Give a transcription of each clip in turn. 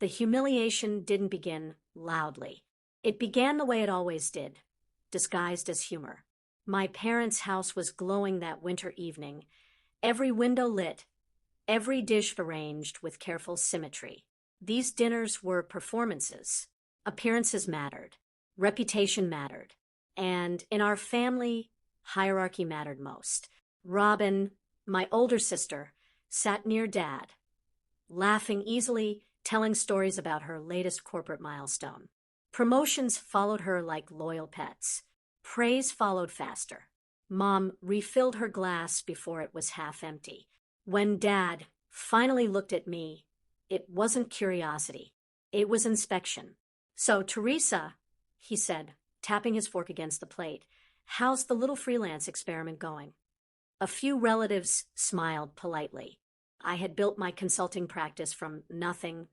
The humiliation didn't begin loudly. It began the way it always did, disguised as humor. My parents' house was glowing that winter evening, every window lit, every dish arranged with careful symmetry. These dinners were performances. Appearances mattered. Reputation mattered. And in our family, hierarchy mattered most. Robin, my older sister, sat near Dad, laughing easily, telling stories about her latest corporate milestone. Promotions followed her like loyal pets. Praise followed faster. Mom refilled her glass before it was half empty. When Dad finally looked at me, it wasn't curiosity. It was inspection. "So, Teresa," he said, tapping his fork against the plate, "how's the little freelance experiment going?" A few relatives smiled politely. I had built my consulting practice from nothing.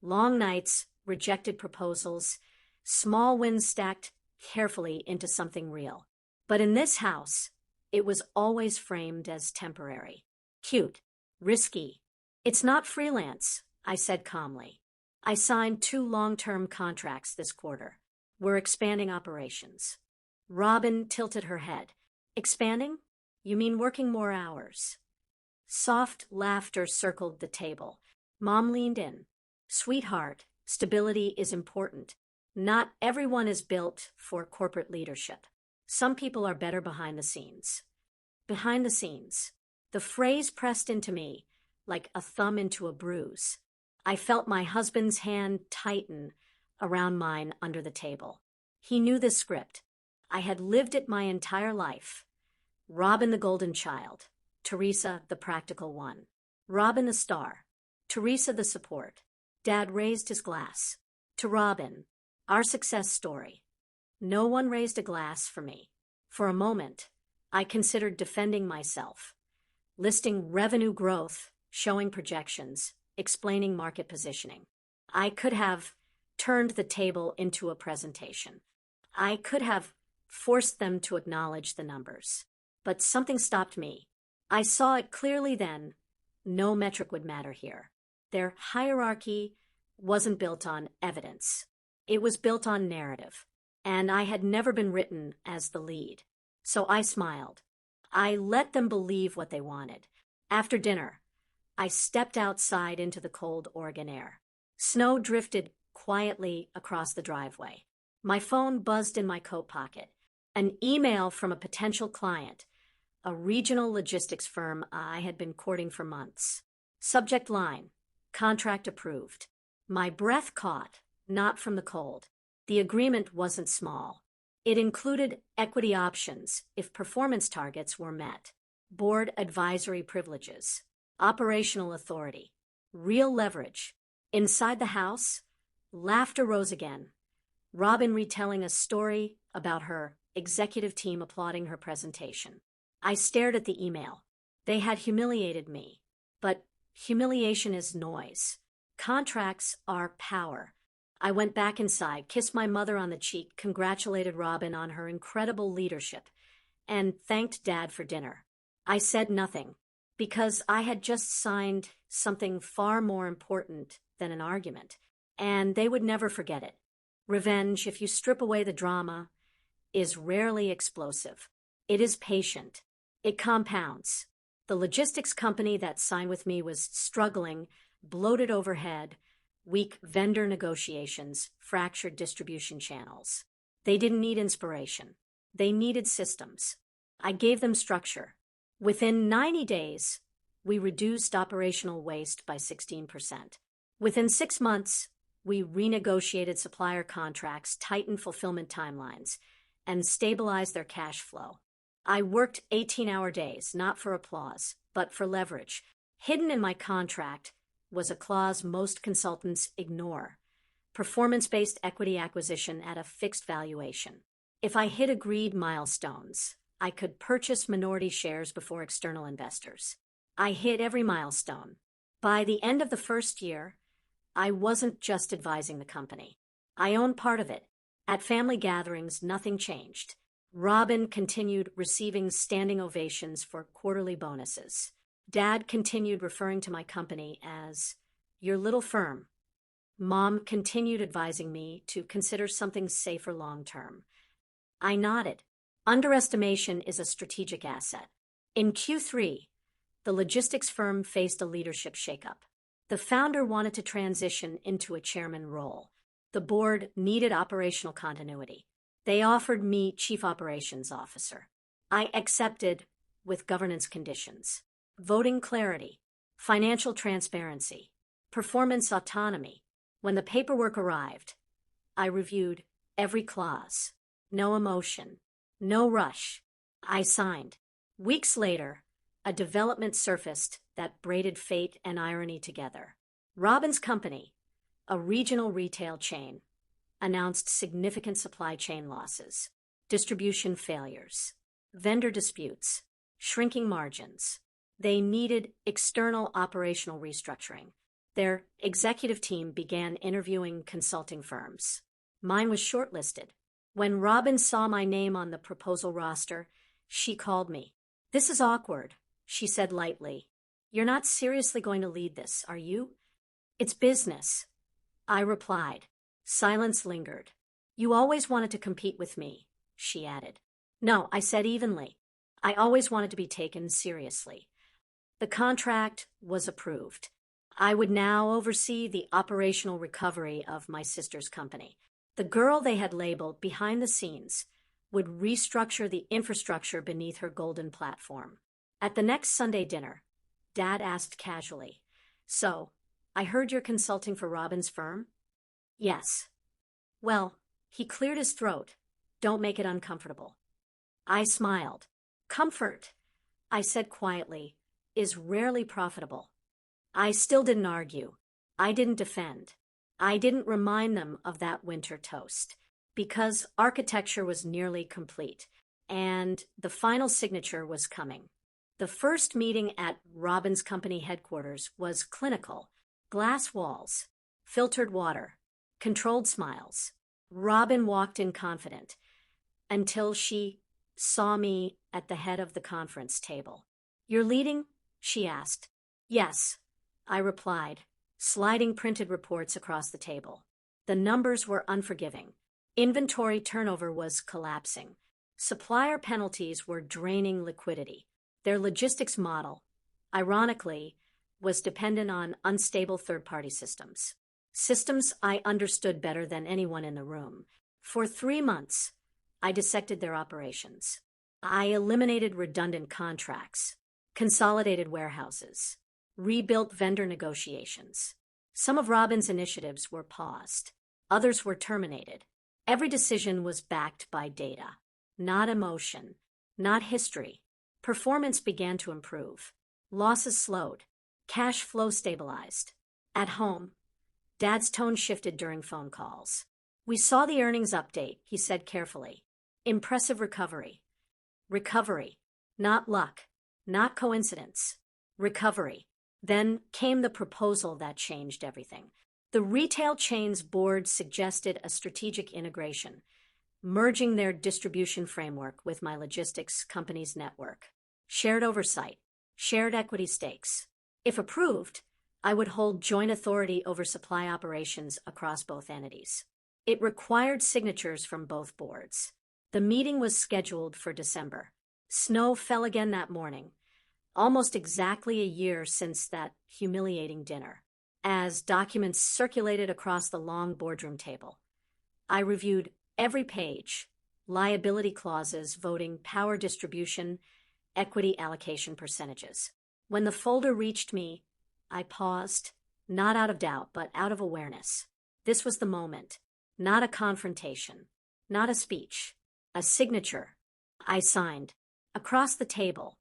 Long nights, rejected proposals, small wins stacked carefully into something real. But in this house, it was always framed as temporary. Cute. Risky. "It's not freelance," I said calmly. "I signed 2 long-term contracts this quarter. We're expanding operations." Robin tilted her head. "Expanding? You mean working more hours?" Soft laughter circled the table. Mom leaned in. "Sweetheart, stability is important. Not everyone is built for corporate leadership. Some people are better behind the scenes." Behind the scenes. The phrase pressed into me like a thumb into a bruise. I felt my husband's hand tighten around mine under the table. He knew the script. I had lived it my entire life. Robin the golden child. Teresa the practical one. Robin the star. Teresa the support. Dad raised his glass. To Robin, our success story. No one raised a glass for me. For a moment, I considered defending myself, listing revenue growth, showing projections, explaining market positioning. I could have turned the table into a presentation. I could have forced them to acknowledge the numbers. But something stopped me. I saw it clearly then. No metric would matter here. Their hierarchy wasn't built on evidence. It was built on narrative. And I had never been written as the lead. So I smiled. I let them believe what they wanted. After dinner, I stepped outside into the cold Oregon air. Snow drifted quietly across the driveway. My phone buzzed in my coat pocket. An email from a potential client, a regional logistics firm I had been courting for months. Subject line, contract approved. My breath caught, not from the cold. The agreement wasn't small. It included equity options if performance targets were met, board advisory privileges, operational authority, real leverage. Inside the house, laughter rose again. Robin retelling a story about her executive team applauding her presentation. I stared at the email. They had humiliated me. But humiliation is noise. Contracts are power. I went back inside, kissed my mother on the cheek, congratulated Robin on her incredible leadership, and thanked Dad for dinner. I said nothing, because I had just signed something far more important than an argument, and they would never forget it. Revenge, if you strip away the drama, is rarely explosive. It is patient. It compounds. The logistics company that signed with me was struggling, bloated overhead, weak vendor negotiations, fractured distribution channels. They didn't need inspiration. They needed systems. I gave them structure. Within 90 days, we reduced operational waste by 16%. Within 6 months, we renegotiated supplier contracts, tightened fulfillment timelines, and stabilized their cash flow. I worked 18-hour days, not for applause, but for leverage. Hidden in my contract was a clause most consultants ignore: performance-based equity acquisition at a fixed valuation. If I hit agreed milestones, I could purchase minority shares before external investors. I hit every milestone. By the end of the first year, I wasn't just advising the company. I owned part of it. At family gatherings, nothing changed. Robin continued receiving standing ovations for quarterly bonuses. Dad continued referring to my company as your little firm. Mom continued advising me to consider something safer long term. I nodded. Underestimation is a strategic asset. In Q3, the logistics firm faced a leadership shakeup. The founder wanted to transition into a chairman role. The board needed operational continuity. They offered me chief operations officer. I accepted with governance conditions: voting clarity, financial transparency, performance autonomy. When the paperwork arrived, I reviewed every clause. No emotion, no rush. I signed. Weeks later, a development surfaced that braided fate and irony together. Robin's company, a regional retail chain, announced significant supply chain losses, distribution failures, vendor disputes, shrinking margins. They needed external operational restructuring. Their executive team began interviewing consulting firms. Mine was shortlisted. When Robin saw my name on the proposal roster, she called me. "This is awkward," she said lightly. "You're not seriously going to lead this, are you?" "It's business," I replied. Silence lingered. "You always wanted to compete with me," she added. "No," I said evenly. "I always wanted to be taken seriously." The contract was approved. I would now oversee the operational recovery of my sister's company. The girl they had labeled behind the scenes would restructure the infrastructure beneath her golden platform. At the next Sunday dinner, Dad asked casually, "So, I heard you're consulting for Robin's firm?" "Yes." "Well," he cleared his throat. "Don't make it uncomfortable." I smiled. "Comfort," I said quietly, "is rarely profitable." I still didn't argue. I didn't defend. I didn't remind them of that winter toast, because architecture was nearly complete, and the final signature was coming. The first meeting at Robin's company headquarters was clinical: glass walls, filtered water, controlled smiles. Robin walked in confident until she saw me at the head of the conference table. "You're leading?" she asked. "Yes," I replied, sliding printed reports across the table. The numbers were unforgiving. Inventory turnover was collapsing. Supplier penalties were draining liquidity. Their logistics model, ironically, was dependent on unstable third-party systems. Systems I understood better than anyone in the room. For 3 months, I dissected their operations. I eliminated redundant contracts, consolidated warehouses, rebuilt vendor negotiations. Some of Robin's initiatives were paused. Others were terminated. Every decision was backed by data, not emotion, not history. Performance began to improve. Losses slowed. Cash flow stabilized. At home, Dad's tone shifted during phone calls. "We saw the earnings update," he said carefully. "Impressive recovery." Recovery. Not luck. Not coincidence. Recovery. Then came the proposal that changed everything. The retail chain's board suggested a strategic integration, merging their distribution framework with my logistics company's network. Shared oversight. Shared equity stakes. If approved, I would hold joint authority over supply operations across both entities. It required signatures from both boards. The meeting was scheduled for December. Snow fell again that morning, almost exactly a year since that humiliating dinner. As documents circulated across the long boardroom table, I reviewed every page: liability clauses, voting, power distribution, equity allocation percentages. When the folder reached me, I paused, not out of doubt, but out of awareness. This was the moment, not a confrontation, not a speech, a signature. I signed. Across the table,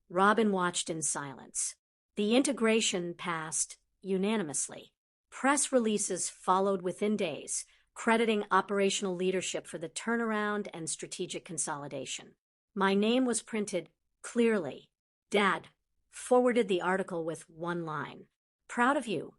Robin watched in silence. The integration passed unanimously. Press releases followed within days, crediting operational leadership for the turnaround and strategic consolidation. My name was printed clearly. Dad forwarded the article with one line: "Proud of you."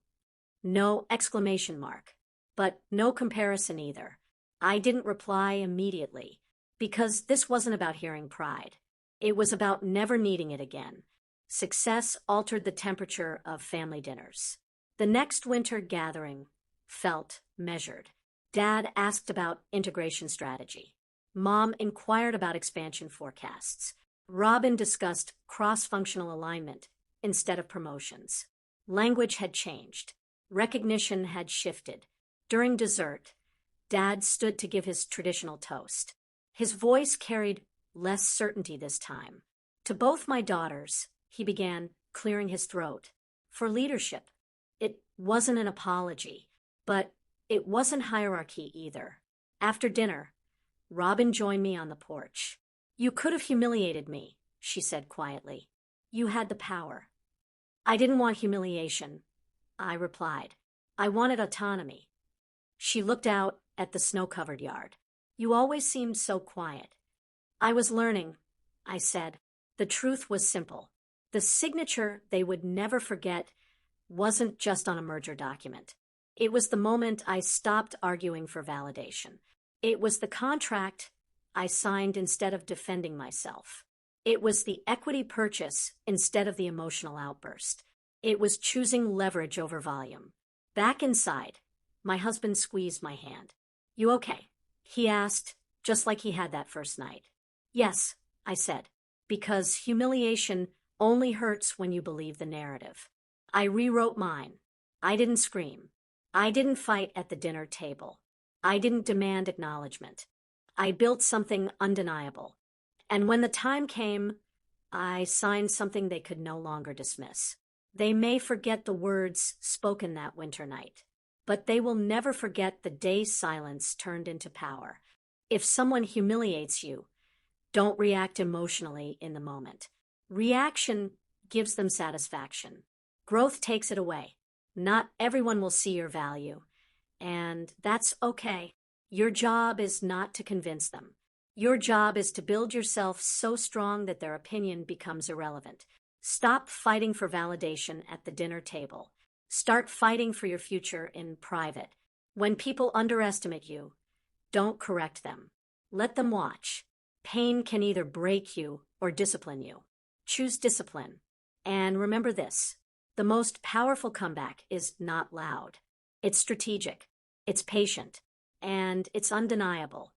No exclamation mark, but no comparison either. I didn't reply immediately, because this wasn't about hearing pride. It was about never needing it again. Success altered the temperature of family dinners. The next winter gathering felt measured. Dad asked about integration strategy. Mom inquired about expansion forecasts. Robin discussed cross-functional alignment instead of promotions. Language had changed. Recognition had shifted. During dessert, Dad stood to give his traditional toast. His voice carried less certainty this time. To both my daughters, he began clearing his throat. For leadership, it wasn't an apology, but it wasn't hierarchy either. After dinner, Robin joined me on the porch. "You could have humiliated me," she said quietly. "You had the power." "I didn't want humiliation," I replied. "I wanted autonomy." She looked out at the snow-covered yard. "You always seemed so quiet." "I was learning," I said. The truth was simple. The signature they would never forget wasn't just on a merger document. It was the moment I stopped arguing for validation. It was the contract I signed instead of defending myself. It was the equity purchase instead of the emotional outburst. It was choosing leverage over volume. Back inside, my husband squeezed my hand. "You okay?" he asked, just like he had that first night. "Yes," I said, because humiliation only hurts when you believe the narrative. I rewrote mine. I didn't scream. I didn't fight at the dinner table. I didn't demand acknowledgement. I built something undeniable. And when the time came, I signed something they could no longer dismiss. They may forget the words spoken that winter night, but they will never forget the day silence turned into power. If someone humiliates you, don't react emotionally in the moment. Reaction gives them satisfaction. Growth takes it away. Not everyone will see your value, and that's okay. Your job is not to convince them. Your job is to build yourself so strong that their opinion becomes irrelevant. Stop fighting for validation at the dinner table. Start fighting for your future in private. When people underestimate you, don't correct them. Let them watch. Pain can either break you or discipline you. Choose discipline. And remember this, the most powerful comeback is not loud. It's strategic. It's patient. And it's undeniable.